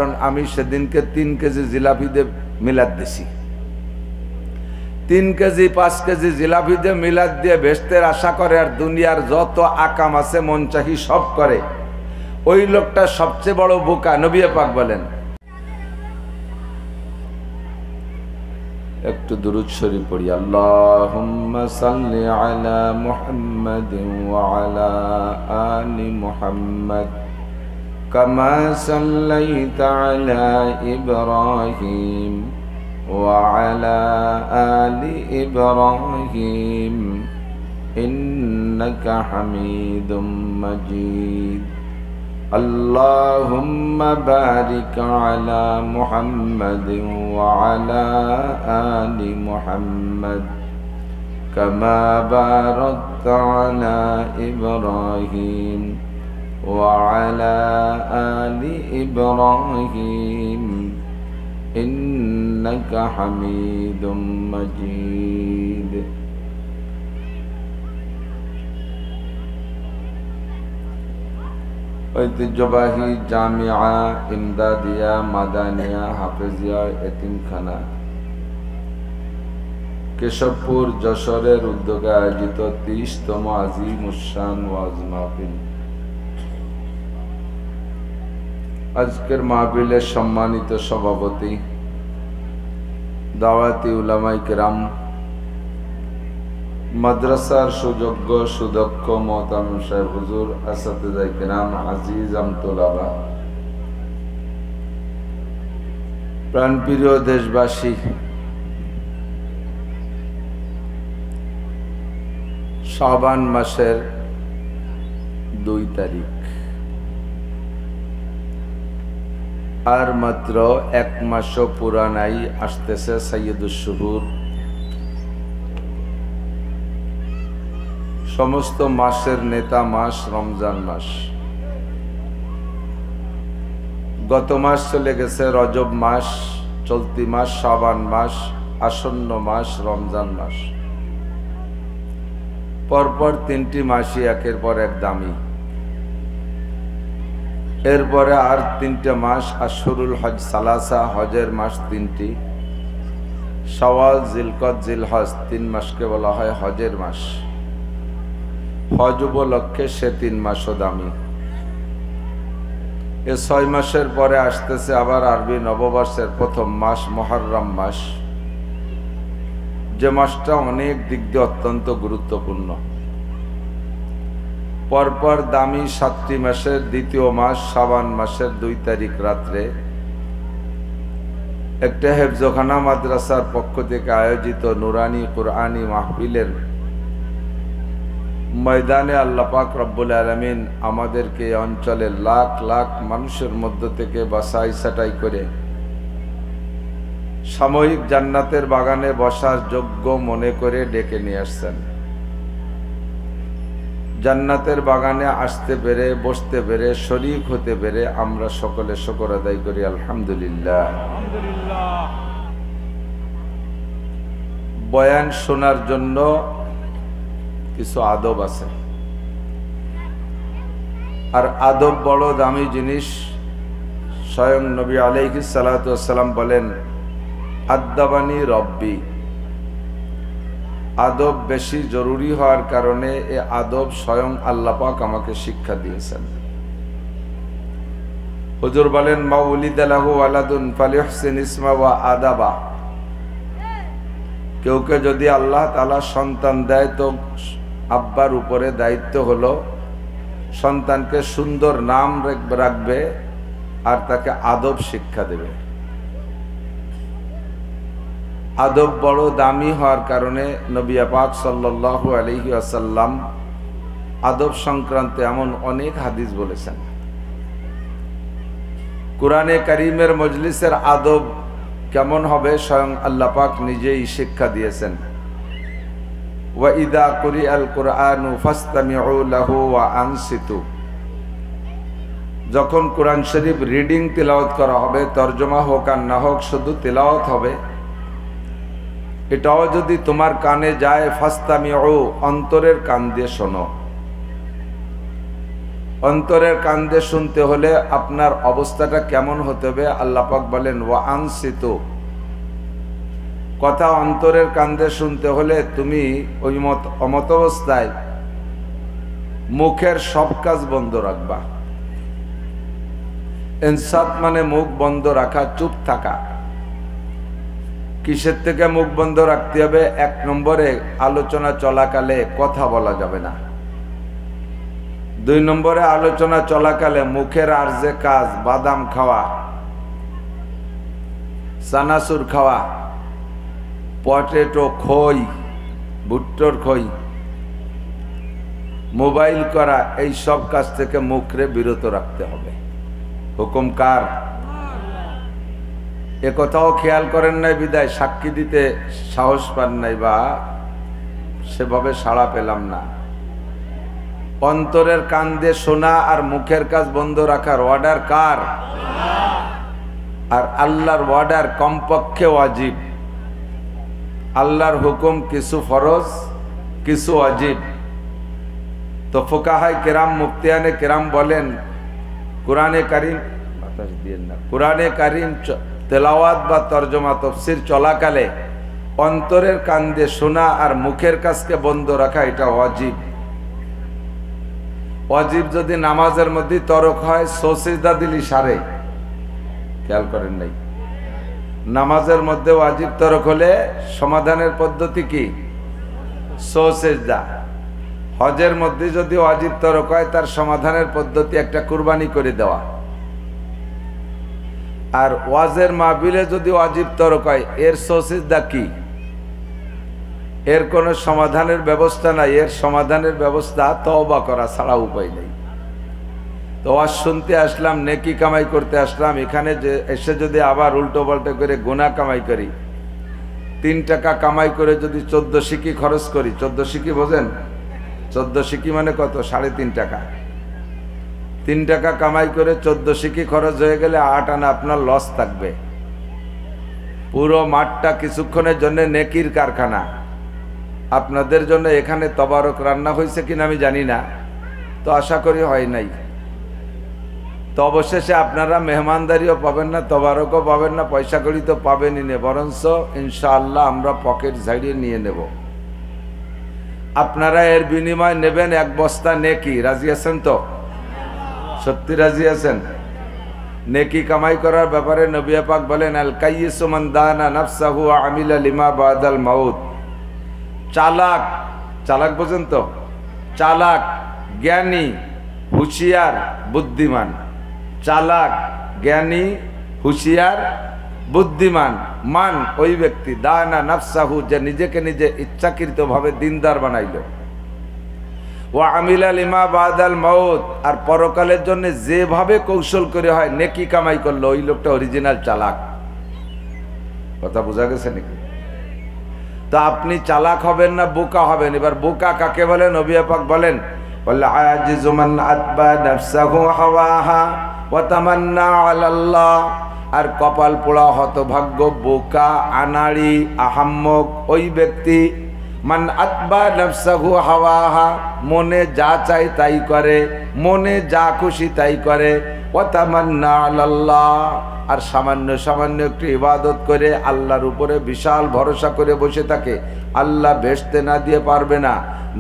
কারণ আমি সেদিনকে 3 কেজি জিলাপি দিয়ে মিলাদ দিছি। 3 কেজি 5 কেজি জিলাপি দিয়ে মিলাদ দিয়ে বেহেশতের আশা করে আর দুনিয়ার যত আকাম আছে মন চাহি সব করে। ওই লোকটা সবচেয়ে বড় বোকা। নবী পাক বলেন, একটু দুরূদ শরীফ পড়ি। আল্লাহুম্মা সাল্লি আলা মুহাম্মাদিন ওয়া আলা আলি মুহাম্মাদ কামা সাল্লাইতা আলা ইব্রাহিম ওয়া আলা আলি ইব্রাহিম ইন্নাকা হামিদুম মাজিদ। আল্লাহুম্মা বারিক আলা মুহাম্মাদিন ওয়া আলা আলি মুহাম্মাদ কামা বারাকতা আলা ইব্রাহিম ওয়া আলা আলি ইব্রাহিম ইন্নাকা হামিদুম মাজিদ। ঐতিহ্যবাহী জামিয়া ইমদাদিয়া মাদানিয়া হাফেজিয়া এতিমখানা কেশবপুর যশোরের উদ্যোগে আয়োজিত 30তম আজিমুশান ওয়াজ মাহফিল। আজকের মাহফিলের সম্মানিত সভাপতি দাওয়াতি উলামায়ে কেরাম, মাদ্রাসার সুযোগ্য সুদক্ষ মোহতামিম সাহেব হুজুর, আসাতিজায়ে কেরাম, আজিজ আমতুলাবা, প্রাণপ্রিয় দেশবাসী, শাবান মাসের 2 তারিখ, আর মাত্র 1 মাসও পুরা নাই। আসতেছে সাইয়্যিদুশ শুহুর। সমস্ত মাসের নেতা মাস রমজান মাস। গত মাস চলে গেছে রজব মাস, চলতি মাস শাবান মাস, আসন্ন মাস রমজান মাস। পরপর 3টি মাসই একের পর এক দামি। এরপরে আর 3টে মাস আশহুরুল হজ সালাসা, হজের মাস 3টি, শাওয়াল, জিলকদ, জিলহজ 3 মাসকে বলা হয় হজের মাস। হজ উপলক্ষে সে 3 মাসও দামি। এ 6 মাসের পরে আসতেছে আবার আরবি নববর্ষের প্রথম মাস মুহররম মাস, যে মাসটা অনেক দিক দিয়ে অত্যন্ত গুরুত্বপূর্ণ। পরপর দামি 7টি মাসের দ্বিতীয় মাস শাবান মাসের 2 তারিখ রাত্রে একটা হেফজখানা মাদ্রাসার পক্ষ থেকে আয়োজিত নুরানি কুরআনি মাহফিলের ময়দানে আল্লাহ পাক রব্বুল আলামিন আমাদেরকে অঞ্চলের লাখ লাখ মানুষের মধ্য থেকে বাছাই ছাঁটাই করে সাময়িক জান্নাতের বাগানে বসার যোগ্য মনে করে ডেকে নিয়ে আসছেন। জান্নাতের বাগানে আসতে পেরে, বসতে পেরে, শরীক হতে পেরে আমরা সকলে শুকর আদায় করি আলহামদুলিল্লাহ। বয়ান শোনার জন্য কিছু আদব আছে, আর আদব বড় দামি জিনিস। স্বয়ং নবী আলাইহিস সালাতু ওয়াস সালাম বলেন, আদাবানি রব্বি। আদব বেশি জরুরি হওয়ার কারণে এ আদব স্বয়ং আল্লাহ পাক আমাকে শিক্ষা দিয়েছেন। হুজুর বলেন, মাউলিদা লাহু ওয়ালাদুন ফালিহসিন ইসমা ওয়া আদাবা। কেউকে যদি আল্লাহ তাআলা সন্তান দেয় তো আব্বার উপরে দায়িত্ব হলো সন্তানকে সুন্দর নাম রাখবে আর তাকে আদব শিক্ষা দেবে। আদব বড় দামি হওয়ার কারণে নবী পাক সাল্লাল্লাহু আলাইহি ওয়াসাল্লাম আদব সংক্রান্তে এমন অনেক হাদিস বলেছেন। কুরআনে কারীমের মজলিসের আদব কেমন হবে স্বয়ং আল্লাহ পাক নিজেই শিক্ষা দিয়েছেন। ওয়া ইযা কুরিআল কুরআনু ফাসতামিউ লাহু ওয়া আনসিতু। যখন কোরআন শরীফ রিডিং তিলাওয়াত করা হবে, তরজমা হোক আর না হোক, শুধু তিলাওয়াত হবে, এটাও যদি তোমার কানে যায় ফাসতামিউ, অন্তরের কান দিয়ে শোনো। অন্তরের কান দিয়ে শুনতে হলে আপনার অবস্থাটা কেমন হতে হবে? আল্লাহ পাক বলেন ওয়া আনসিতু, কথা অন্তরের কান দিয়ে শুনতে হলে তুমি ওই অমত অবস্থায় মুখের সব কাজ বন্ধ রাখবা। ইনসাত মানে মুখ বন্ধ রাখা, চুপ থাকা। কিসের থেকে মুখ বন্ধ রাখতে হবে? 1 নম্বরে আলোচনা চলাকালে কথা বলা যাবে না। 2 নম্বরে আলোচনা চলাকালে মুখের আর যে কাজ, বাদাম খাওয়া, চানাচুর খাওয়া, পটেটো খই, ভুট্টোর খই, মোবাইল করা, এই সব কাজ থেকে মুখরে বিরত রাখতে হবে। হুকুম কার? এ কথাও খেয়াল করেন নাই বিদায় সাক্ষী দিতে সাহস পান নাই বা সেভাবে সাড়া পেলাম না। অন্তরের কান দিয়ে শোনা আর মুখের কাজ বন্ধ রাখার অর্ডার কার? আর আল্লাহর অর্ডার কমপক্ষে ওয়াজিব। আল্লাহর হুকুম কিছু ফরজ, কিছু ওয়াজিব। তো ফুকাহায়ে কেরাম, মুফতিয়ানে কেরাম বলেন কুরআনে কারীম, বাতাস দিয়েন না, কুরআনে কারীম তেলাওয়াত বা তরজমা তাফসীর চলাকালে অন্তরের কান দিয়ে শোনা আর মুখের কাজকে বন্ধ রাখা এটা ওয়াজিব। ওয়াজিব যদি নামাজের মধ্যে তরক হয়, সিজদা দিলি সারে। খেয়াল করেন নাই? নামাজের মধ্যে ওয়াজিব তরক হলে সমাধানের পদ্ধতি কি? সিজদা। হজের মধ্যে যদি ওয়াজিব তরক হয়, তার সমাধানের পদ্ধতি একটা কুরবানি করে দেওয়া। আর ওয়াজের মাহফিলে যদি ওয়াজিব তরক হয়, এর সিজদা কি? এর কোনো সমাধানের ব্যবস্থা নাই। এর সমাধানের ব্যবস্থা তওবা করা ছাড়া উপায় নেই। তো ওয়াজ শুনতে আসলাম, নেকি কামাই করতে আসলাম, এখানে যে এসে যদি আবার উল্টো পাল্টা করে গুনাহ কামাই করি, 3 টাকা কামাই করে যদি 14 সিকি খরচ করি, 14 সিকি বোঝেন? 14 সিকি মানে কত? 3.5 টাকা। 3 টাকা কামাই করে 14 সিকি খরচ হয়ে গেলে 8 আনা আপনার লস থাকবে। পুরো মাঠটা কিছুক্ষণের জন্য নেকির কারখানা। আপনাদের জন্য এখানে তবারক রান্না হয়েছে কিনা আমি জানি না, তো আশা করি হয় নাই। তো অবশেষে আপনারা মেহমানদারিও পাবেন না, তবারকও পাবেন না, পয়সা কড়ি তো পাবেনই না, বরঞ্চ ইনশাআল্লাহ আমরা পকেট ঝাড়িয়ে নিয়ে নেব। আপনারা এর বিনিময় নেবেন 1 বস্তা নেকি। রাজি আছেন তো? সত্যি রাজি আছেন? নেকি কামাই করার ব্যাপারে নবী পাক বলেন আল কাইয়িসু মান দানা নাফসাহু ওয়া আমিলা লিমা বাদাল মাউত। চালাক, চালাক বোঝেন তো? চালাক, জ্ঞানী, হুঁশিয়ার, বুদ্ধিমান। চালাক, জ্ঞানী, হুঁশিয়ার, বুদ্ধিমান মান ওই ব্যক্তি দানা নাফসাহু, যে নিজেকে নিজে ইচ্ছাকৃতভাবে দিনদার বানাইল, ওয়া আমিলা লিমা বাদাল মাউত, আর পরকালের জন্য যেভাবে কৌশল করে হয় নেকি কামাই করলো, ওই লোকটা অরিজিনাল চালাক। কথা বোঝা গেছে নাকি? তো আপনি চালাক হবেন না বোকা হবেন। এবার বোকা কাকে বলে? নবী পাক বলেন ওয়াল আজিজু মান আতবা নাফসাহু হাওয়াহা ওয়া তামান্না আলাল্লাহ। আর কপাল পোড়া হতভাগ্য, বোকা, আনাড়ি, আহাম্মক ওই ব্যক্তি মান আতবা নাফসাহু হাওয়াহা, মনে যা চাই তাই করে, মনে যা খুশি তাই করে, ওয়া তামান্না আলাল্লাহ, আর সামান্য সামান্য একটু ইবাদত করে আল্লাহর উপরে বিশাল ভরসা করে বসে থাকে। আল্লাহ বেহেশতে না দিয়ে পারবে না।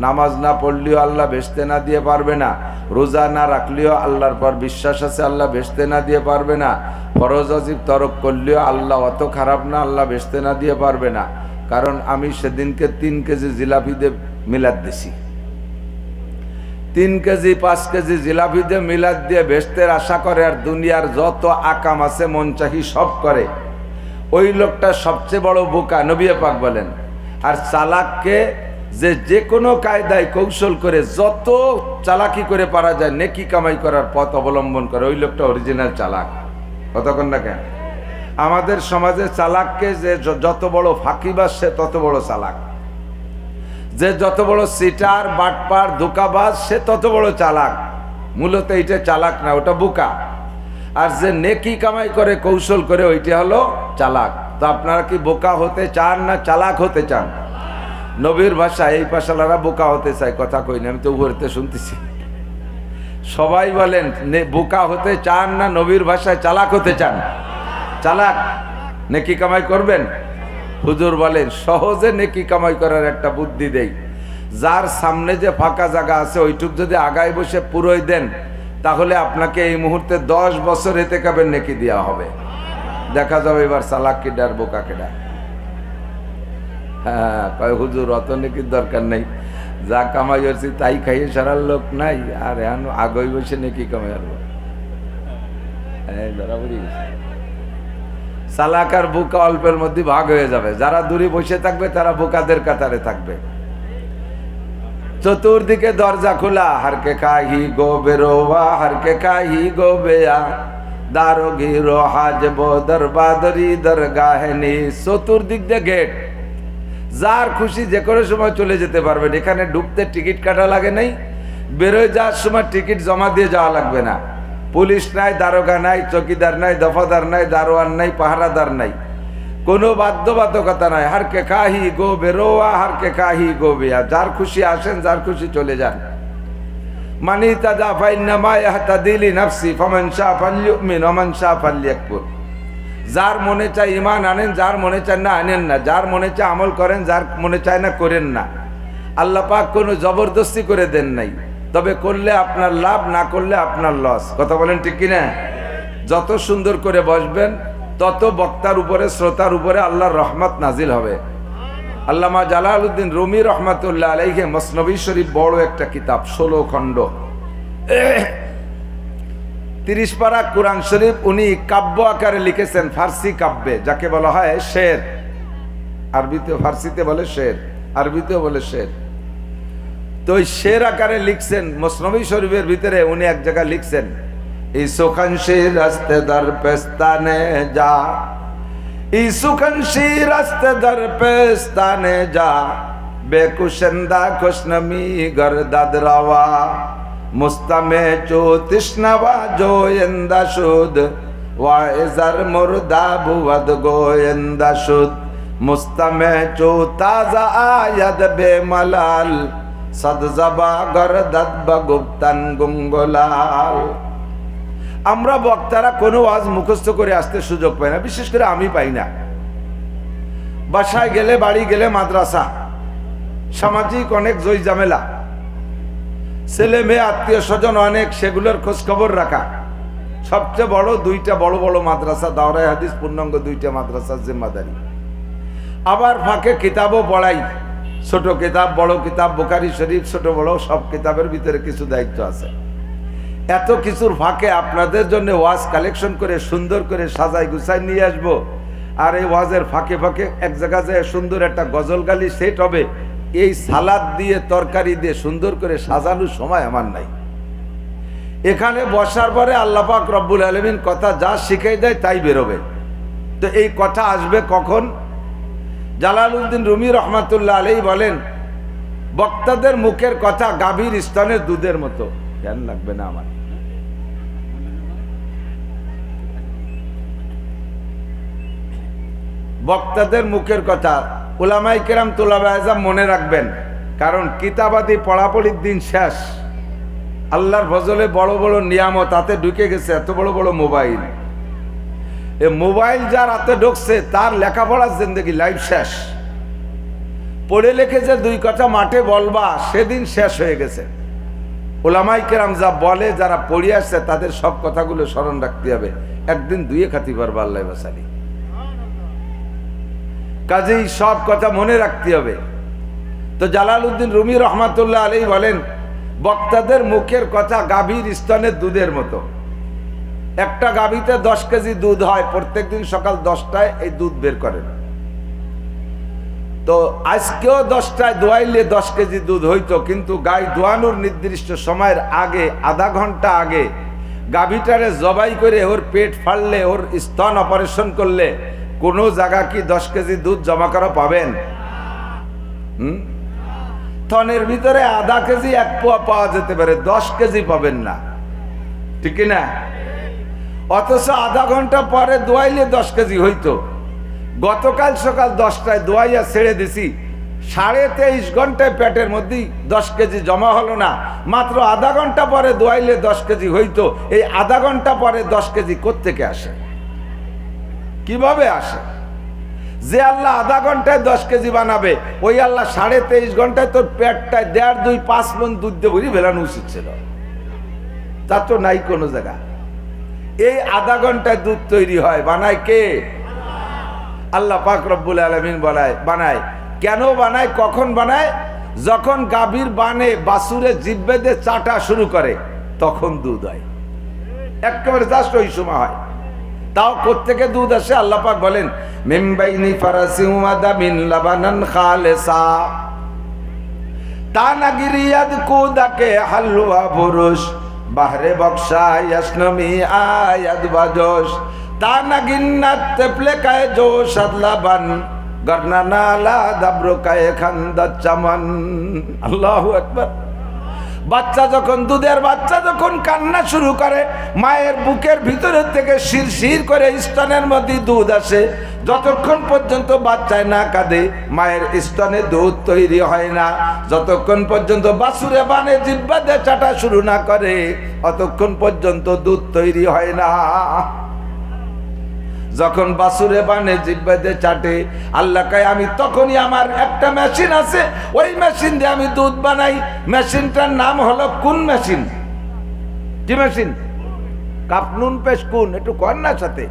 নামাজ না পড়লেও আল্লাহ বেহেশতে না দিয়ে পারবে না। রোজা না রাখলেও আল্লাহর পর বিশ্বাস আছে আল্লাহ বেহেশতে না দিয়ে পারবে না। ফরজ ওয়াজিব তরক করলেও আল্লাহ অত খারাপ না, আল্লাহ বেহেশতে না দিয়ে পারবে না। কারণ আমি সেদিনকে 3 কেজি জিলাপি দিয়ে মিলাদ দিছি। 3 কেজি 5 কেজি জিলাপি দিয়ে মিলাদ দিয়ে বেহেশতের আশা করে আর দুনিয়ার যত আকাম আছে মন চাহি সব করে, ওই লোকটা সবচেয়ে বড় বোকা নবী পাক বলেন। আর চালাককে যে কোনো কায়দায় কৌশল করে যত চালাকি করে পারা যায় নেকি কামাই করার পথ অবলম্বন করে, ওই লোকটা অরিজিনাল চালাক। কতক্ষণ না কেন? আমাদের সমাজে চালাককে যে যত বড় ফাঁকিবাজ সে তত বড় চালাক, যে যত বড় সিটার, বাটপার, ধোঁকাবাজ সে তত বড় চালাক। মূলত এইটা চালাক না, ওটা বোকা। আর যে নেকি কামাই করে কৌশল করে ওইটা হলো চালাক। তো আপনারা কি বোকা হতে চান না চালাক হতে চান? নবীর ভাষা এই পাশালারা বোকা হতে চায়, কথা কই না, আমি তো উপরেতে শুনতেছি। সবাই বলেন বোকা হতে চান না নবীর ভাষায় চালাক হতে চান? চালাক। নেকি কামাই করবেন? হুজুর বলেন সহজে নেকি কামাই করার একটা বুদ্ধি দেই। যার সামনে যে ফাঁকা জায়গা আছে ওইটুক যদি আগায় বসে পুরোই দেন, তাহলে আপনাকে এই মুহূর্তে 10 বছর ইতিকাফের নেকি দেওয়া হবে। দেখা যাবে এবার চালাক কেডা আর বোকা কেডা। হ্যাঁ, কয় হুজুর অত নেকির দরকার নেই, যা কামাই হচ্ছে তাই খাইয়ে সারার লোক নাই, আর এখন আগই বসে নেকি কামাই আসবো। ধরা পড়ি গেছে। চালাক আর বোকা অল্পের মধ্যে ভাগ হয়ে যাবে। যারা দূরে বসে থাকবে তারা বোকাদের কাতারে থাকবে। চতুর্দিকে দরজা খোলা, হারকে কাহি গো বেরোয়া, হারকে কাহি গো বেয়া, দারোগি রো হাজব দরবাদরি দরগাহেনি। চতুর্দিক দিয়ে গেট, যার খুশি যে কোনো সময় চলে যেতে পারবেন। এখানে ঢুকতে টিকিট কাটা লাগে নাই, বেরোয় যাওয়ার সময় টিকিট জমা দিয়ে যাওয়া লাগবে না। পুলিশ নাই, দারোগা নাই, চকিদার নাই, দফাদার নাই, দারোয়ান নাই, পাহারাদার নাই, কোনো বাধ্যবাধকতা নাই। হারকে কাহি গো বেরোয়া, হারকে কাহি গো বেয়া, যার খুশি আসেন, যার খুশি চলে যান। মানি তাজা ফাইন্নামা ইয়াহতাদিলি নাফসি ফামান শাআ ফালইউমিন ওয়া মান শাআ ফালইয়াকফুর। যার মনে চায় ঈমান আনেন, যার মনে চায় না আনেন না, যার মনে চায় আমল করেন, যার মনে চায় না করেন না। আল্লাহ পাক কোনো জবরদস্তি করে দেন নাই, তবে করলে আপনার লাভ, না করলে আপনার লস। কথা বলেন ঠিক কিনা? যত সুন্দর করে বসবেন তত বক্তার উপরে, শ্রোতার উপরে আল্লাহর রহমত নাজিল হবে। আল্লামা জালালউদ্দিন রুমি রহমাতুল্লাহ আলাইহি মসনবী শরীফ বড় একটা কিতাব, 16 খণ্ড, 30 পারা কোরআন শরীফ উনি কাব্য আকারে লিখেছেন, ফার্সি কাব্যে, যাকে বলা হয় শের। আরবিতে, ফার্সিতে বলে শের, আরবিতেও বলে শের। তো ওই শের আকারে লিখছেন মসনবী শরীফের ভিতরে। উনি এক জায়গায় লিখছেন, ইসুখানশি রাস্তে দর পেস্তানে যা, ইসুখানশি রাস্তে দর পেস্তানে যা, বেকুশন্দা খুশনমি গরদাদ রাওয়া, মুস্তামে চো তৃষ্ণাবা জোয়েন্দা শুদ, ওয়াইজার মুর্দা ভুবদ গোয়েন্দা শুদ, মুস্তামে চো তাজা আয়াদ বেমালাল, সদজবা গরদাদ বগুপ্তান গুঙ্গলাল। আমরা বক্তারা কোনো ওয়াজ মুখস্থ করে আসতে সুযোগ পাই না, বিশেষ করে আমি পাই না। বাসায় গেলে, বাড়ি গেলে, মাদ্রাসা, সামাজিক অনেক জয় ঝামেলা, ছেলে মেয়ে, আত্মীয় স্বজন অনেক, সেগুলোর খোঁজ খবর রাখা। সবচেয়ে বড় 2টা বড় বড় মাদ্রাসা, দাওরায়ে হাদিস পূর্ণাঙ্গ 2টা মাদ্রাসার জিম্মাদারি। আবার ফাঁকে কিতাবও পড়াই, ছোট কিতাব, বড় কিতাব, বুখারী শরীফ, ছোট বড় সব কিতাবের ভিতরে কিছু দায়িত্ব আছে। এত কিছুর ফাঁকে আপনাদের জন্য ওয়াজ কালেকশন করে সুন্দর করে সাজাই গুছাই নিয়ে আসবো। আর এই ওয়াজের ফাঁকে ফাঁকে এক জায়গায় যায় সুন্দর একটা গজল গালি সেট হবে, এই সালাদ দিয়ে, তরকারি দিয়ে সুন্দর করে সাজানোর সময় আমার নাই। এখানে বসার পরে আল্লাহ পাক রব্বুল আলামিন কথা যা শিখাই দেয় তাই বেরোবে। তো এই কথা আসবে কখন? জালালউদ্দিন রুমি রহমাতুল্লাহ আলাইহি বলেন, বক্তাদের মুখের কথা গাভীর স্তনের দুধের মতো। জ্ঞান লাগবে না আমার। বক্তাদের মুখের কথা উলামায়ে কেরাম, তুলাবায়ে আযম মনে রাখবেন, কারণ কিতাবাদি পড়াপড়ির দিন শেষ। আল্লাহর ফজলে বড় বড় নিয়ামত হাতে ঢুকে গেছে, এত বড় বড় মোবাইল। এই মোবাইল যার হাতে ঢুকছে তার লেখাপড়ার জিন্দেগি লাইফ শেষ। পড়ে লিখে যে 2 কথা মাঠে বলবা সেদিন শেষ হয়ে গেছে। উলামায়ে কেরাম যা বলে, যারা পড়ে আসছে তাদের সব কথাগুলো স্মরণ রাখতে হবে, একদিন 2 খাতি পারবা আল্লাহ বাসালি। কাজেই সব কথা মনে রাখতে হবে। তো জালালউদ্দিন রুমি রহমাতুল্লাহ আলাইহি বলেন, বক্তাদের মুখের কথা গাভীর স্তনের দুধের মতো। একটা গাভীতে 10 কেজি দুধ হয়, প্রত্যেকদিন সকাল 10টায় এই দুধ বের করেন। তো আজকেও 10টায় দোয়াইলে 10 কেজি দুধ হইতো, কিন্তু গাই দোয়ানোর নির্দিষ্ট সময়ের আগে, আধা ঘন্টা আগে গাভীটারে জবাই করে ওর পেট ফাড়লে, ওর স্তন অপারেশন করলে কোনো জায়গা কি 10 কেজি দুধ জমা করা পাবেন? থনের ভিতরে আধা কেজি, 1 পোয়া পাওয়া যেতে পারে, 10 কেজি পাবেন না, ঠিক না? অথচ আধা ঘন্টা পরে দোয়াইলে 10 কেজি হইতো। গতকাল সকাল 10টায় দোয়াইয়া ছেড়ে দিছি, 23.5 ঘন্টায় পেটের মধ্যে 10 কেজি জমা হলো না, মাত্র আধা ঘন্টা পরে দোয়াইলে 10 কেজি হইতো। এই আধা ঘন্টা পরে 10 কেজি কোত্থেকে আসে, কিভাবে আসে? যে আল্লাহ আধা ঘন্টায় 10 কেজি বানাবে, ওই আল্লাহ 23.5 ঘন্টায় তোর পেটটায় 1.5, 2, 5 মণ দুধ দিয়ে ভরি ফেলানো উচিত ছিল। তা তো নাই কোনো জায়গা। এই আধা ঘন্টায় দুধ তৈরি হয়, বানায় কে? আল্লাহ পাক রব্বুল আলামিন বানায়। কেন বানায়, কখন বানায়? যখন গাভীর বানে বাছুরে জিহ্বা দিয়ে চাটা শুরু করে তখন দুধ হয়, একেবারে জাস্ট ওই সময় হয়। তাও কোত্থেকে দুধ আসে? আল্লাহ পাক বলেন মিন বাইনি ফারাসিন ওয়া দামিন লাবানান খালিসা তানাগিরিয়াদ কুদাকে হালওয়া বুরুশ বাহরে বক্সা ইয়াসনমি আয়াদ বাজোশ তানাগিন্নাত তেপলে কায়ে জোশ আদলাবান গরনা নালা দাব্রো কায়ে খান্দাত চামান। আল্লাহু আকবার। বাচ্চা যখন, দুধের বাচ্চা যখন কান্না শুরু করে, মায়ের বুকের ভিতরে থেকে শিরশির করে স্তনের মধ্যে দুধ আসে। যতক্ষণ পর্যন্ত বাচ্চায় না কাঁদে, মায়ের স্তনে দুধ তৈরি হয় না। যতক্ষণ পর্যন্ত বাছুরে বানে জিহ্বা দিয়ে চাটা শুরু না করে, অতক্ষণ পর্যন্ত দুধ তৈরি হয় না। যখন বাছুরে বানে জিহ্বা দিয়ে চাটে, আল্লাহ কয় আমি তখনই, আমার একটা মেশিন আছে, ওই মেশিন দিয়ে আমি দুধ বানাই। মেশিনটার নাম হলো কুন মেশিন। কি মেশিন? কাপনুন পেশ কুন, একটু কন্যার সাথে।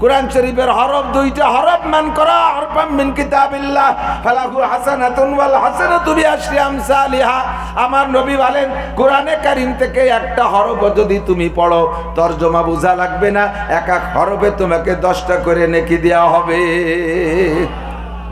কুরআন শরীফের হরফ 2টা হরফ, মান করা হরফাম মিন কিতাবিল্লাহ ফালাহু হাসানাতুন ওয়াল হাসানাতু বিআশরি আমসালিহা। আমার নবী বলেন কোরআনে কারীম থেকে একটা হরফ যদি তুমি পড়ো, তরজমা বোঝা লাগবে না, এক এক হরফে তোমাকে 10টা করে নেকি দেওয়া হবে।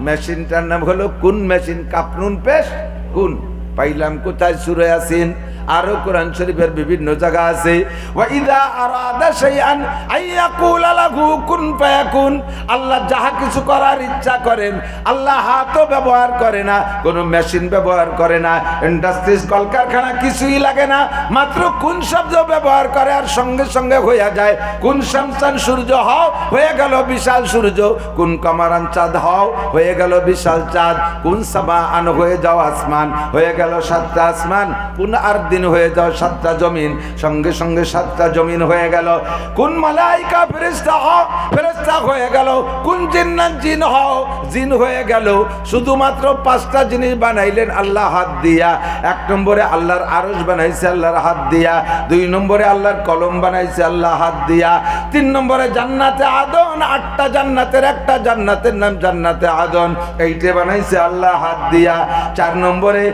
মেশিনটার নাম হলো কুন মেশিন, কাপনুন পেশ কুন। পাইলাম কোথায়? সূরা ইয়াসিন। আরো কোরআন শরীফের বিভিন্ন জায়গা আছে, ওয়া ইযা আরাদা শাইআন আইয়াকুলা লাহু কুন ফায়াকুন। আল্লাহ যাহা কিছু করার ইচ্ছা করেন, আল্লাহ হাতও ব্যবহার করে না, কোনো মেশিন ব্যবহার করে না, ইন্ডাস্ট্রিজ কলকারখানা কিছুই লাগে না, মাত্র কুন শব্দ ব্যবহার করে আর সঙ্গে সঙ্গে হয়ে যায়। কুন শামসান, সূর্য হও, হয়ে গেল বিশাল সূর্য। কুন কমারান, চাঁদ হও, হয়ে গেল বিশাল চাঁদ। কুন সামাআন, হয়ে যাও আসমান, হয়ে গেল 7টা আসমান। কুন আর দিন, হয়ে যাও 7টা জমিন, সঙ্গে সঙ্গে 7টা জমিন হয়ে গেল। কোন মালাইকা, ফেরেশতা হও, ফেরেশতা হয়ে গেল। কোন জিন্নাত, জিন হও, জিন হয়ে গেল। শুধুমাত্র 5টা জিনিস বানাইলেন আল্লাহ হাত দিয়া। 1 নম্বরে আল্লাহর আরশ বানাইছে আল্লাহর হাত দিয়া। 2 নম্বরে আল্লাহর কলম বানাইছে আল্লাহ হাত দিয়া। 3 নম্বরে জান্নাতে আদন, 8টা জান্নাতের একটা জান্নাতের নাম জান্নাতে আদন, এইটা বানাইছে আল্লাহ হাত দিয়া। 4 নম্বরে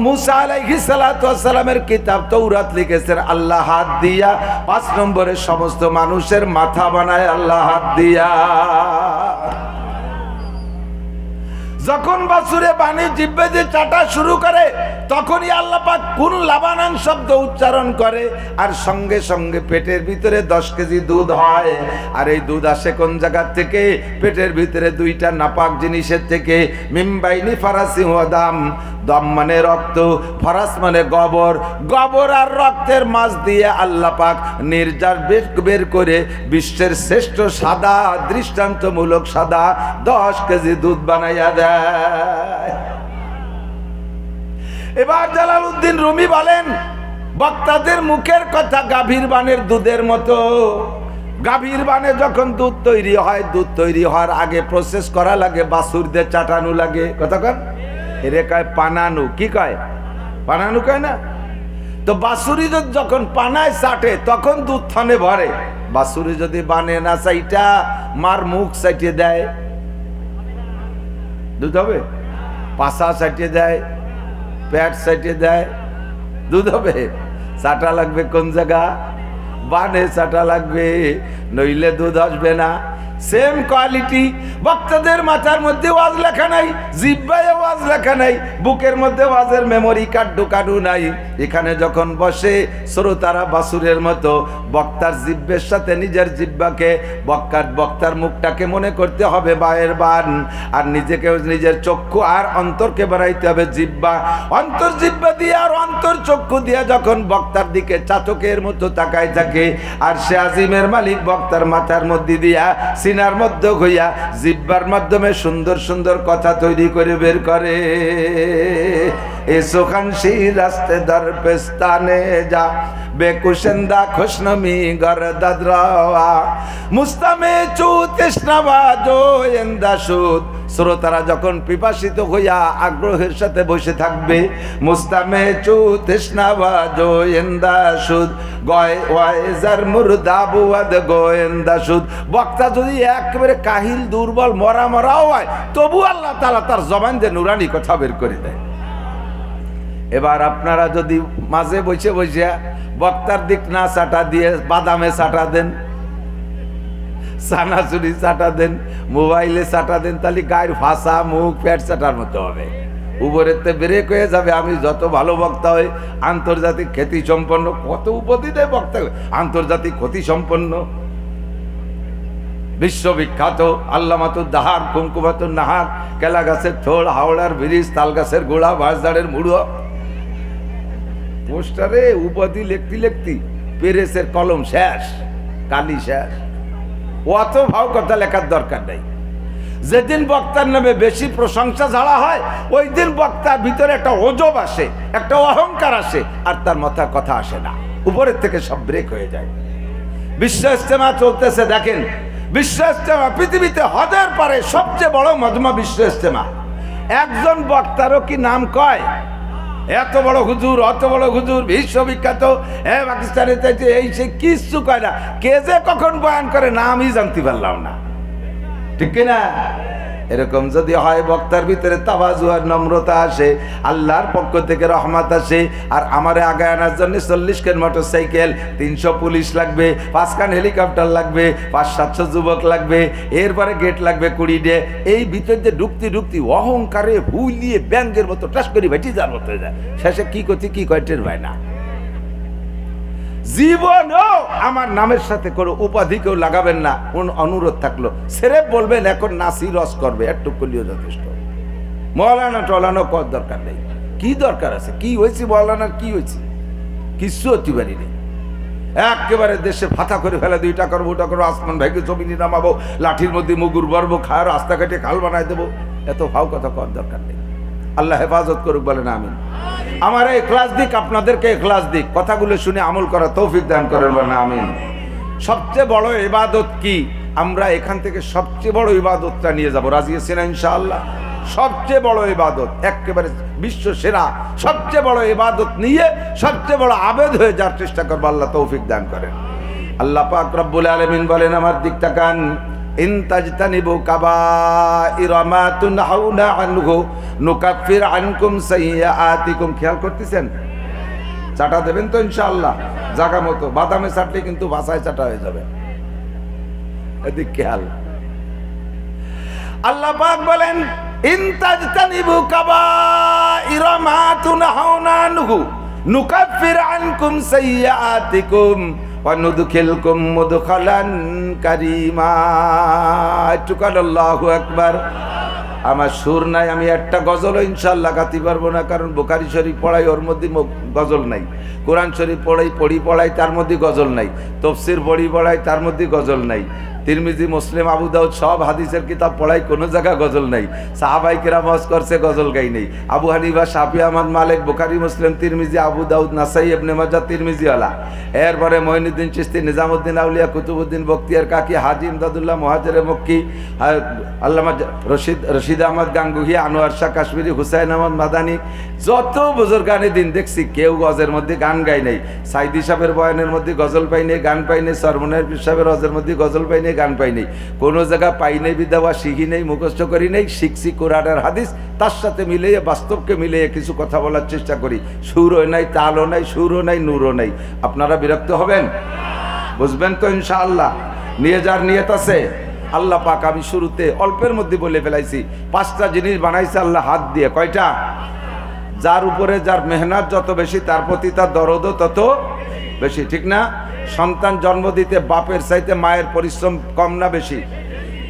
মুসা আলাইহিস সালাতু ওয়াস সালামের কিতাব তৌরাত লিখেছেন আল্লাহ হাত দিয়া। 5 নম্বরে সমস্ত মানুষের মাথা বানায় আল্লাহ হাত দিয়া। যখন বাছুরে বাণী জিহ্বা দিয়ে চাটা শুরু করে, তখনই আল্লাহ পাক কুন লাবানান শব্দ উচ্চারণ করে, আর সঙ্গে সঙ্গে পেটের ভিতরে 10 কেজি দুধ হয়। আর এই দুধ আসে কোন জায়গা থেকে? পেটের ভিতরে 2টা নাপাক জিনিসের থেকে। মিমবাইনি ফারাসি ওয়া দাম, দম মানে রক্ত, ফরাস মানে গোবর। গোবর আর রক্তের মাঝ দিয়ে আল্লাহ পাক নির্যাস বের করে বিশ্বের শ্রেষ্ঠ সাদা, দৃষ্টান্তমূলক সাদা 10 কেজি দুধ বানাইয়া দেয়। এবার জালালউদ্দিন রুমি বলেন, বক্তাদের মুখের কথা গাভীর বানের দুধের মতো। গাভীর বানে যখন দুধ তৈরি হয়, দুধ তৈরি হওয়ার আগে প্রসেস করা লাগে, বাছুর দিয়ে চাটানো লাগে। কথা কন, এরে কয় পানানু। কি কয়? পানানু কয় না? তো বাছুরি যখন পানায় চাটে তখন দুধ থনে ভরে। বাছুরি যদি বানে না চাইটা মার মুখ চাইটে দেয়, দুধ হবে? পাশা চাইটে দেয়, পেট চাইটে দেয়, দুধ হবে? চাটা লাগবে কোন জায়গা? বানে চাটা লাগবে, নইলে দুধ আসবে না। Same quality. বক্তাদের মাথার মধ্যে ওয়াজ লেখা নাই, জিহ্বায় ওয়াজ লেখা নাই, বুকের মধ্যে ওয়াজের মেমোরি কার্ড ঢোকানো নাই। এখানে যখন বসে শ্রোতারা বাছুরের মতো বক্তার জিহ্বের সাথে নিজের জিহ্বাকে, বক্তার মুখটাকে মনে করতে হবে বায়ের বান, আর নিজেকেও নিজের চক্ষু আর অন্তরকে বাড়াইতে হবে জিহ্বা। অন্তর জিহ্বা দিয়ে আর অন্তর চক্ষু দিয়ে যখন বক্তার দিকে চাতকের মতো তাকায় থাকে, আর সে আজিমের মালিক বক্তার মাথার মধ্যে দিয়া সিনার মধ্যে হইয়া জিহ্বার মাধ্যমে সুন্দর সুন্দর কথা তৈরি করে বের করে। এসো খানসি রাস্তে দর পেস্তানে যা বেকুশেন্দা খুশনমি গরদাদ রাওয়া মুস্তামে চু তৃষ্ণাবা জোয়েন্দা সুদ। শ্রোতারা যখন পিপাসিত হইয়া আগ্রহের সাথে বসে থাকবে, মুস্তামে চু তৃষ্ণাবা জোয়েন্দা সুদ গয় ওয়াইজার মুরদাবুয়াদ গোয়েন্দা সুদ। বক্তা যদি একেবারে কাহিল দুর্বল মরা মরাও হয়, তবু আল্লাহ তাআলা তার জবান দিয়ে নুরানি কথা বের করে দেয়। এবার আপনারা যদি মাঝে বসে বসে বক্তার দিক না চাটা দিয়ে বাদামে চাটা দেন, চানাচুরি চাটা দেন, মোবাইলে চাটা দেন, তাহলে গায়ের ভাষা মুখ পেট চাটার মতো হবে। উপরেতে ব্রেক হয়ে যাবে। আমি যত ভালো বক্তা হই, আন্তর্জাতিক খ্যাতি সম্পন্ন, কত উপাধি দেয় বক্তা, আন্তর্জাতিক খ্যাতি সম্পন্ন, বিশ্ববিখ্যাত আল্লামাতুদ দাহার, কুমকুমাতুন নাহার, কেলা গাছের ঠোল, হাওড়ার ব্রিজ, তাল গাছের গোড়া, বাঁশঝাড়ের মুড়ো, পোস্টারে উপাধি লিখতি লিখতি পেরেসের কলম শেষ, কালি শেষ। অত ভাও কথা লেখার দরকার নাই। যেদিন বক্তার নামে বেশি প্রশংসা ঝাড়া হয়, ওই দিন বক্তার ভিতরে একটা ওজব আসে, একটা অহংকার আসে, আর তার মাথার কথা আসে না, উপরের থেকে সব ব্রেক হয়ে যায়। বিশ্ব ইজতেমা চলতেছে, দেখেন বিশ্ব ইজতেমা পৃথিবীতে হজের পরে সবচেয়ে বড় মজমা বিশ্ব ইজতেমা। একজন বক্তারও কি নাম কয়? এত বড় হুজুর, অত বড় হুজুর, বিশ্ববিখ্যাত, পাকিস্তানে এই সে কিছু কয় না। কে যে কখন বয়ান করে না আমি জানতে পারলাম না, ঠিক কিনা? এরকম যদি হয়, বক্তার ভিতরে তাওয়াজু আর নম্রতা আসে, আল্লাহর পক্ষ থেকে রহমত আসে। আর আমারে আগে আনার জন্য 40 খান মোটরসাইকেল, 300 পুলিশ লাগবে, 5 খান হেলিকপ্টার লাগবে, 500-700 যুবক লাগবে, এরপরে গেট লাগবে 20 এই ভিতর যে ঢুকতে ঢুকতে অহংকারে হুলিয়ে ব্যাঙ্গের মতো টাস করে ভেটি যাওয়ার মতো হয়ে যায়। শেষে কি করতে কি কয় টের পায় না। জীবনও আমার নামের সাথে কোনো উপাধি কেউ লাগাবেন না, কোন অনুরোধ থাকলো। সেরেফ বলবেন এখন নাসি রস করবে, একটু করলেও যথেষ্ট। মৌলানা টলানো কর দরকার নেই। কি দরকার আছে? কি হয়েছে মৌলানার? কি হয়েছে? কিছু হতে পারি নেই। একেবারে দেশে ফাতা করে ফেলে, 2 টাকা করবো, ওটা করবো, আসমান ভাইকে ছবি নিয়ে নামাবো, লাঠির মধ্যে মুগুর ভরবো, খায় রাস্তা কাটে খাল বানাই দেবো। এত ভাও কথা কর দরকার নেই। আল্লাহ হেফাজত করুক, বলেন আমিন। আমার ইখলাস দিক, আপনাদেরকে ইখলাস দিক, কথাগুলো শুনে আমল করা তৌফিক দান করেন, বলেন আমিন। সবচেয়ে বড় ইবাদত কি? আমরা এখান থেকে সবচেয়ে বড় ইবাদতটা নিয়ে যাব, রাজি আছেন ইনশাআল্লাহ? সবচেয়ে বড় ইবাদত, একেবারে বিশ্ব সেরা সবচেয়ে বড় ইবাদত নিয়ে সবচেয়ে বড় আবেদ হয়ে যাওয়ার চেষ্টা করবো। আল্লাহ তৌফিক দান করেন। আল্লাহ পাক রব্বুল আলামিন বলেন, আমার দিক তাকান, ইন তাজতানিবু কাবাইরা মা তুনহাউনা আনহু নুকাফির আনকুম সাইয়্যাতিকুম। খেয়াল করতেছেন? চাটা দেবেন তো ইনশাআল্লাহ জায়গা মতো। বাদামে চাটলে কিন্তু ভাষায় চাটা হয়ে যাবে, এদিক খেয়াল। আল্লাহ পাক বলেন, ইন তাজতানিবু কাবাইরা মা তুনহাউনা আনহু নুকাফির আনকুম সাইয়্যাতিকুম ওয়া নুদখিলকুম মুদখালান কারীমা। একটু কাল আল্লাহু আকবার। আমার সুর নাই, আমি একটা গজল ইনশাআল্লাহ গাইতে পারবো না, কারণ বুখারী শরীফ পড়াই, ওর মধ্যে গজল নাই। কোরআন শরীফ পড়াই, তার মধ্যে গজল নাই। তাফসীর পড়াই, তার মধ্যে গজল নাই। তিরমিজি, মুসলিম, আবু দাউদ সব হাদিসের কিতাব পড়াই, কোনো জায়গা গজল নাই। সাহাবাই কেরাম ওয়াজ করছে, গজল গাই নেই। আবু হানিফা, শাফি, আহমদ, মালিক, বুখারী, মুসলিম, তিরমিজি, আবু দাউদ, নাসাই, ইবনে মাজাহ, তিরমিজিওয়ালা। এরপরে মঈনুদ্দিন চিশতি, নিজামুদ্দিন আউলিয়া, কুতুবুদ্দিন বখতিয়ার কাকি, হাজী ইমদাদুল্লাহ মুহাজিরে মক্কি, আল্লামা রশিদ আহমদ গাঙ্গুহি, আনোয়ার শাহ কাশ্মীরি, হুসাইন আহমদ মাদানী, যত বুজুর্গানে দিন দেখছি কেউ গজের মধ্যে গান গাই নাই। সাইদি সাহেবের বয়ানের মধ্যে গজল পাই নাই, গান পাই নাই। সরমনের পীর সাহেবের হজের মধ্যে গজল পাই নাই, গান পাই নাই। কোনো জায়গা পাই নাই, বিদ্যা শিখি নেই, মুখস্থ করি নেই। শিখছি কোরআনের হাদিস, তার সাথে মিলিয়ে, বাস্তবকে মিলিয়ে কিছু কথা বলার চেষ্টা করি। সুরও নাই, তালও নাই, সুরও নাই, নূরও নাই। আপনারা বিরক্ত হবেন? বুঝবেন তো ইনশাআল্লাহ? নিয়ে যার নিয়ত আছে। আল্লাহ পাক আমি শুরুতে অল্পের মধ্যে বলে ফেলাইছি, 5টা জিনিস বানাইছে আল্লাহ হাত দিয়ে। কয়টা? যার উপরে যার মেহনত যত বেশি, তার প্রতি তার দরদও তত বেশি, ঠিক না? সন্তান জন্ম দিতে বাপের চাইতে মায়ের পরিশ্রম কম না বেশি?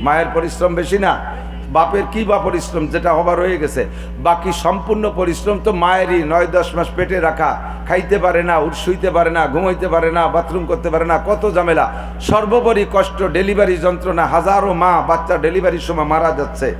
মায়ের পরিশ্রম বেশি না? বাপের কি বা পরিশ্রম, যেটা হবার হয়ে গেছে। বাকি সম্পূর্ণ পরিশ্রম তো মায়েরই। 9-10 মাস পেটে রাখা, খাইতে পারে না, শুইতে পারে না, ঘুমাইতে পারে না, বাথরুম করতে পারে না, কত ঝামেলা। সর্বোপরি কষ্ট ডেলিভারি যন্ত্রণা। হাজারো মা বাচ্চা ডেলিভারির সময় মারা যাচ্ছে।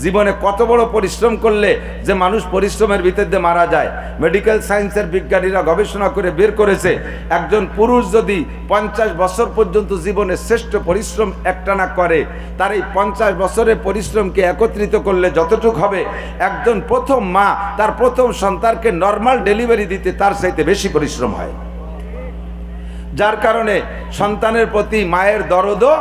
জীবনে কত বড় পরিশ্রম করলে যে মানুষ পরিশ্রমের ভিতর দিয়ে মারা যায়। মেডিকেল সায়েন্সের বিজ্ঞানীরা গবেষণা করে বের করেছে, একজন পুরুষ যদি 50 বছর পর্যন্ত জীবনে শ্রেষ্ঠ পরিশ্রম একটানা করে, তার এই 50 বছরের পরিশ্রমকে একত্রিত করলে যতটুকু হবে, একজন প্রথম মা তার প্রথম সন্তানকে নর্মাল ডেলিভারি দিতে তার চাইতে বেশি পরিশ্রম হয়। যার কারণে সন্তানের প্রতি মায়ের দরদও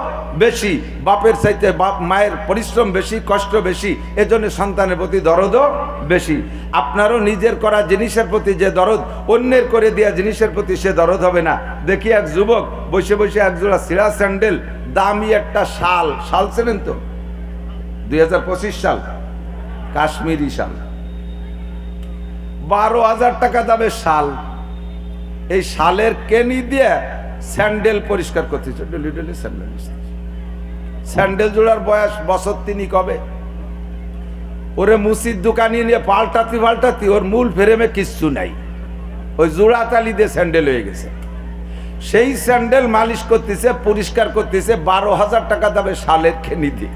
বেশি, বাপের চাইতে মায়ের পরিশ্রম বেশি, কষ্ট বেশি, এজন্য সন্তানের প্রতি দরদও বেশি। আপনারও নিজের করা জিনিসের প্রতি যে দরদ, অন্যের করে দেওয়া জিনিসের প্রতি সে দরদ হবে না। দেখি এক যুবক বসে বসে একজোড়া ছিঁড়া স্যান্ডেল, দামি একটা শাল, শাল চেনেন তো, 2025 সাল, কাশ্মীরি শাল, 12,000 টাকা দামের শাল। এই শালের কেনি দিয়ে স্যান্ডেল পরিষ্কার করতেছে, ডেলি ডেলি স্যান্ডেল। স্যান্ডেল জোড়ার বয়স বছর 3 কবে। ওরে মুসির দোকানি নিয়ে পাল্টাতি ওর মূল ফ্রেমে কিচ্ছু নাই, ওই জোড়া তালি দিয়ে স্যান্ডেল হয়ে গেছে। সেই স্যান্ডেল মালিশ করতেছে, পরিষ্কার করতেছে 12,000 টাকা দামে শালের কেনি দিয়ে।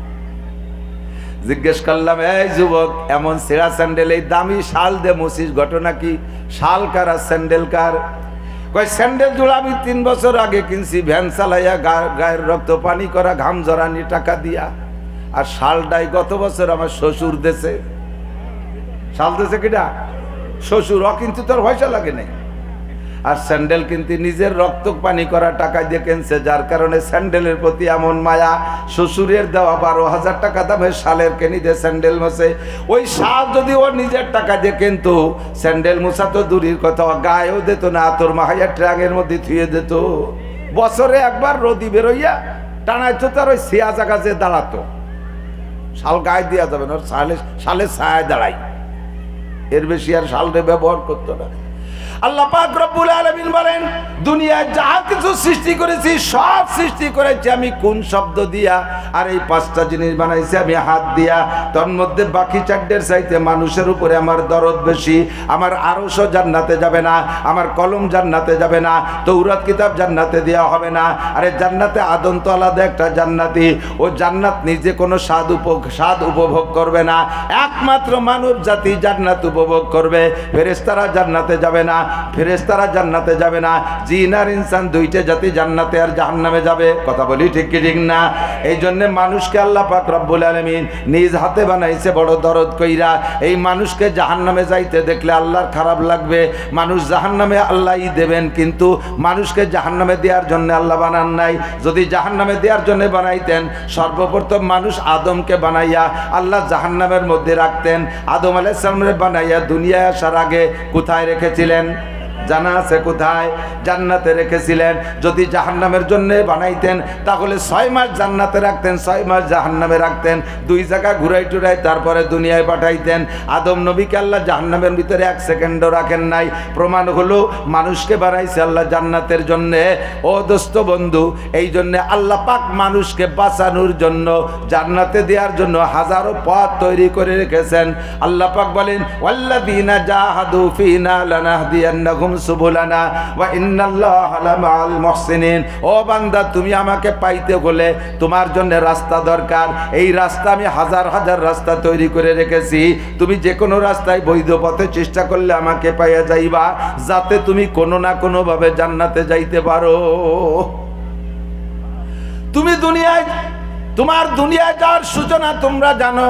জিজ্ঞেস করলাম, এই যুবক, এমন ছেঁড়া স্যান্ডেল এই দামি শাল দিয়ে মুসিস, ঘটনা কি? শাল কার আর স্যান্ডেল কার? কয় স্যান্ডেল জোড়া আমি 3 বছর আগে কিনছি, ভ্যান চালাইয়া, গায়ের রক্ত পানি করা, ঘাম জড়ানি টাকা দিয়া। আর শালটাই গত বছর আমার শ্বশুর দেশে। শাল দেশে কিনা শ্বশুর, কিন্তু তোর পয়সা লাগে নাই। আর স্যান্ডেল কিন্তু নিজের রক্ত পানি করা টাকা দিয়ে কিনছে, যার কারণে স্যান্ডেলের প্রতি এমন মায়া। শ্বশুরের দেওয়া 12,000 টাকা দামের শালের কেনি দিয়ে স্যান্ডেল মোছে। ওই শাল যদি ও নিজের টাকা দিয়ে কিন্তু স্যান্ডেল মোছা তো দূরের কথা, গায়েও দিত না, তোর মাহাইয়া ট্রাঙের মধ্যে থুয়ে দিত। বছরে একবার রোদি বেরোইয়া টানাইতো, তার ওই ছিয়া জায়গা যে দাঁড়াতো। শাল গায়ে দেওয়া যাবে না, শালে ছায় দাঁড়াই, এর বেশি আর শালরে ব্যবহার করতো না। আল্লাহ পাক রব্বুল আলামিন বলেন, দুনিয়ায় যা কিছু সৃষ্টি করেছি সব সৃষ্টি করেছি আমি কোন শব্দ দিয়া? আর এই 5টা জিনিস বানাইছি আমি হাত দিয়া। তোর মধ্যে বাকি 4টের চাইতে মানুষের উপরে আমার দরদ বেশি। আমার আরশও জান্নাতে যাবে না, আমার কলম জান্নাতে যাবে না, তৌরাত কিতাব জান্নাতে দেওয়া হবে না। আরে জান্নাতে আদম তো আলাদা একটা জান্নাতি, ও জান্নাত নিজে কোনো স্বাদ উপভোগ করবে না, একমাত্র মানব জাতি জান্নাত উপভোগ করবে। ফেরেশতারা জান্নাতে যাবে না, ফেরেশতারা জান্নাতে যাবে না, জিন আর ইনসান 2টে জাতি জান্নাতে আর জাহান্নামে যাবে। কথা বলি ঠিক কি ঠিক না? এই জন্য মানুষকে আল্লাহ পাক রব্বুল আলামিন নিজ হাতে বানাইছে বড় দরদ কইরা। এই মানুষকে জাহান্নামে যাইতে দেখলে আল্লাহর খারাপ লাগবে। মানুষ জাহান্নামে আল্লাহই দেবেন, কিন্তু মানুষকে জাহান্নামে দেওয়ার জন্য আল্লাহ বানান নাই। যদি জাহান্নামে দেওয়ার জন্য বানাইতেন, সর্বপ্রথম মানুষ আদমকে বানাইয়া আল্লাহ জাহান্নামের মধ্যে রাখতেন। আদম আলাইহিস সালামের বানাইয়া দুনিয়ায় আসার আগে কোথায় রেখেছিলেন? জানা আছে কোথায়? জান্নাতে রেখেছিলেন। যদি জাহান্নামের জন্য বানাইতেন তাহলে 6 মাস জান্নাতে রাখতেন, 6 মাস জাহান্নামে রাখতেন, 2 জায়গা ঘুরাই টুরাই তারপরে দুনিয়ায় পাঠাইতেন। আদম নবীকে আল্লাহ জাহান্নামের ভিতরে 1 সেকেন্ডও রাখেন নাই। প্রমাণ হলো মানুষকে বানাইছে আল্লাহ জান্নাতের জন্য। ও দোস্ত বন্ধু, এই জন্য আল্লাহ পাক মানুষকে বাঁচানোর জন্য, জান্নাতে দেওয়ার জন্য হাজারো পথ তৈরি করে রেখেছেন। আল্লাহ পাক বলেন, ওয়াল্লাযীনা জাহাদু ফীনা লানাহদিয়ান্নাহুম সুবুলানা ওয়া ইন্নাল্লাহা লামাআল মুহসিনিন। ও বান্দা, তুমি আমাকে পাইতে হলে তোমার জন্য রাস্তা দরকার। এই রাস্তা আমি হাজার হাজার রাস্তা তৈরি করে রেখেছি। তুমি যে কোনো রাস্তায় বৈধ পথে চেষ্টা করলে আমাকে পাইয়া যাইবা, যাতে তুমি কোনো না কোনো ভাবে জান্নাতে যাইতে পারো। তুমি দুনিয়ায়, তোমার দুনিয়ায় যাওয়ার সূচনা তোমরা জানো।